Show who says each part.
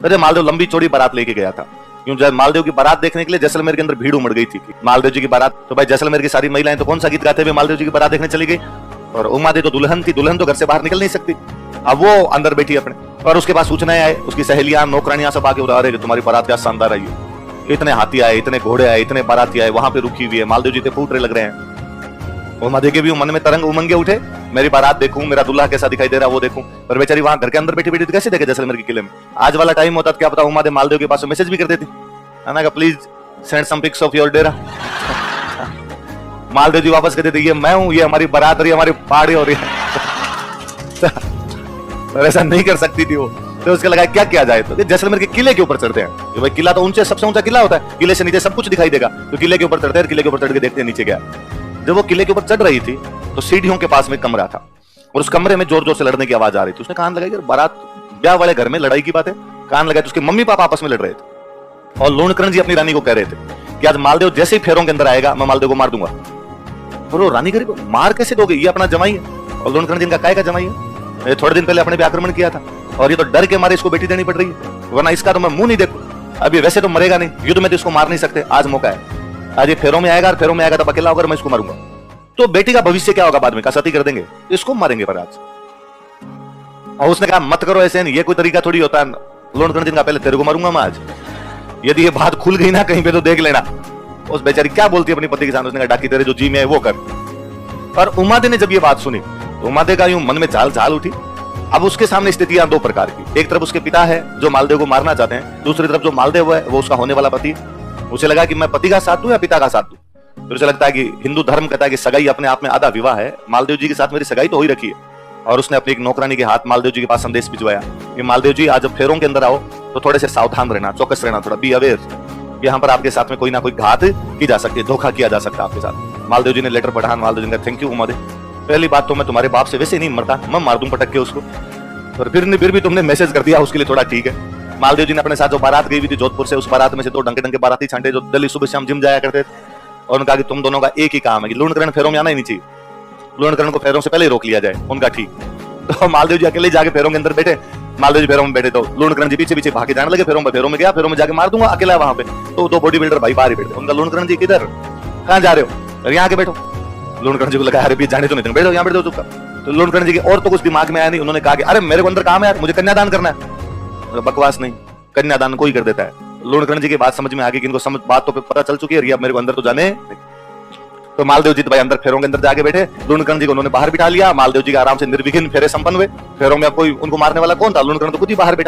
Speaker 1: अरे मालदेव लंबी चौड़ी बारात लेके गया था। क्यों मालदेव की बारात देखने के लिए जैसलमेर के अंदर भीड़ उमड़ गई थी। मालदेव जी की बारात तो भाई जैसलमेर की सारी महिलाएं तो कौन सा गीत गाते हुए मालदेव जी की बारात देखने चली गई। और उमा दे तो दुल्हन थी, दुल्हन तो घर से बाहर निकल नहीं सकती। अब वो अंदर बैठी अपने, और उसके पास सूचनाएं आए, उसकी सहेलियां नौकरानियां सब आके उड़ा रहे कि तुम्हारी बारात क्या शानदार आई है, इतने हाथी आए, इतने घोड़े आए, इतने बाराती आए, वहां पे रुकी हुई है, मालदेव जी तो फूट रहे लग रहे हैं। उमा दे के भी मन में तरंग उमंगे उठे, मेरी बारात देखूं, मेरा दूल्हा कैसा दिखाई दे रहा है वो देखूं। पर बेचारी वहां घर के अंदर बैठी बैठी तो कैसे देखे जैसलमेर के किले में। आज वाला टाइम होता तो क्या पता उमा दे मालदेव के पास मैसेज भी कर देती है ना, please send some pics of your डेरा। मालदेव जी वापस कर देते, ये मैं हूं, ये हमारी बारात रही, हमारी पार्टी हो रही है। पर ऐसा नहीं कर सकती थी वो, तो उसके लगा क्या किया जाए। तो जैसलमेर के किले के ऊपर चढ़ते हैं, कि भाई किला तो ऊंचे, सबसे ऊंचा किला होता है, किले से नीचे सब कुछ दिखाई देगा, तो किले के ऊपर चढ़ते हैं, किले के ऊपर चढ़ के देखते हैं नीचे क्या। जब वो किले के ऊपर चढ़ रही थी तो सीढ़ियों के पास में कमरा था, और उस कमरे में जोर जोर से लड़ने की आवाज आ रही थी। उसने कान लगाई, बारात ब्याह वाले घर में लड़ाई की बात है, कान लगाए तो उसके मम्मी पापा आपस में लड़ रहे थे। और लूणकरण जी अपनी रानी को कह रहे थे कि आज मालदेव जैसे ही फेरों के अंदर आएगा मैं मालदेव को मार दूंगा। और वो रानी गरीब, मार कैसे दोगे, ये अपना जमाई है, और लूणकरण जी इनका काय का जमाई है, थोड़े दिन पहले अपने पे आक्रमण किया था, और ये तो डर के मारे इसको बेटी देनी पड़ रही है, वरना इसका तो मैं मुंह नहीं देखूं। अभी वैसे तो मरेगा नहीं, युद्ध में तो इसको मार नहीं सकते, आज मौका है, आज ये फेरों में आएगा, और फेरों में आएगा तो अकेला होगा, मैं इसको मारूंगा। तो बेटी का भविष्य क्या होगा बाद में, सती कर देंगे, इसको मारेंगे पर आज। और उसने कहा मत करो ऐसे, नहीं ये कोई तरीका थोड़ी होता है। लूणकरण जी का पहले तेरे को मारूंगा मैं आज, यदि ये बात खुल गई ना कहीं पे तो देख लेना। उस बेचारी क्या बोलती है अपने पति के सामने, उसने कहा डाकी तेरे जो जी में है वो कर। और उमादे ने जब ये बात सुनी तो उमादे का यूं मन में झाल झाल उठी। अब उसके सामने स्थितियां दो प्रकार की, एक तरफ उसके पिता है जो मालदेव को मारना चाहते हैं, दूसरी तरफ जो मालदेव है वो उसका होने वाला पति है। उसे लगा कि मैं पति का साथ दूं या पिता का साथ दूं। तो उसे लगता है कि हिंदू धर्म कहता है कि सगाई अपने आप में आधा विवाह है, मालदेव जी के साथ मेरी सगाई तो हो ही रखी है। और उसने अपनी एक नौकरानी के हाथ मालदेव जी के पास संदेश भिजवाया कि मालदेव जी आज जब फेरों के अंदर आओ तो थोड़े से सावधान रहना, चौकस रहना, थोड़ा बी अवेयर, यहाँ पर आपके साथ में कोई ना कोई घात की जा सकती है, धोखा किया जा सकता है आपके साथ। मालदेव जी ने लेटर पढ़ा, मालदेव जी ने थैंक यू उमादे, पहली बात तो मैं तुम्हारे बाप से वैसे नहीं मरता, मैं मार दूं पटक के उसको, और फिर भी तुमने मैसेज कर दिया उसके लिए थोड़ा ठीक है। मालदेव जी ने अपने साथ जो बारात गई हुई थी जोधपुर से, उस बारात में से 2 डंके डंके बाराती छांटे जो दिल्ली सुबह शाम जिम जाया करते थे, और उन्होंने कहा कि तुम दोनों का एक ही काम है कि लूणकरण फेरों में आना ही नहीं चाहिए, लूणकरण को फेरों से पहले ही रोक लिया जाए, उनका ठीक। तो मालदेव जी अकेले जाके फेरों के अंदर बैठे, मालदेव जी फेरों में बैठे तो लूणकरण जी पीछे पीछे भागे जाने लगे, फेरों में गया, फेरों में जाके मार दूंगा अकेला वहां पे। तो 2 बॉडी बिल्डर भाई बाहर ही बैठे, उनका लूणकरण जी किधर, कहां जा रहे हो, यहाँ आके बैठो। लूणकरण जी को लगा अरे भी जाने तो नहीं, बैठो यहाँ बैठो चुपचाप। तो लूणकरण जी की और तो कुछ दिमाग में आया नहीं, उन्होंने कहा कि अरे मेरे को अंदर काम है, मुझे कन्यादान करना है। बकवास नहीं, कन्यादान कोई कर देता है। लूणकरण जी की बात समझ में आ गई कि इनको समझ बात तो पता चल चुकी है, अब मेरे को अंदर तो जाने। तो मालदेव जी भाई अंदर फेरों के अंदर जाके बैठे, लूणकरण जी को उन्होंने बाहर बिठा लिया, मालदेव जी के आराम से निर्विघ्न फेरे संपन्न हुए। फेरों में अब कोई उनको मारने वाला कौन था, लूणकरण तो खुद ही बाहर बैठा।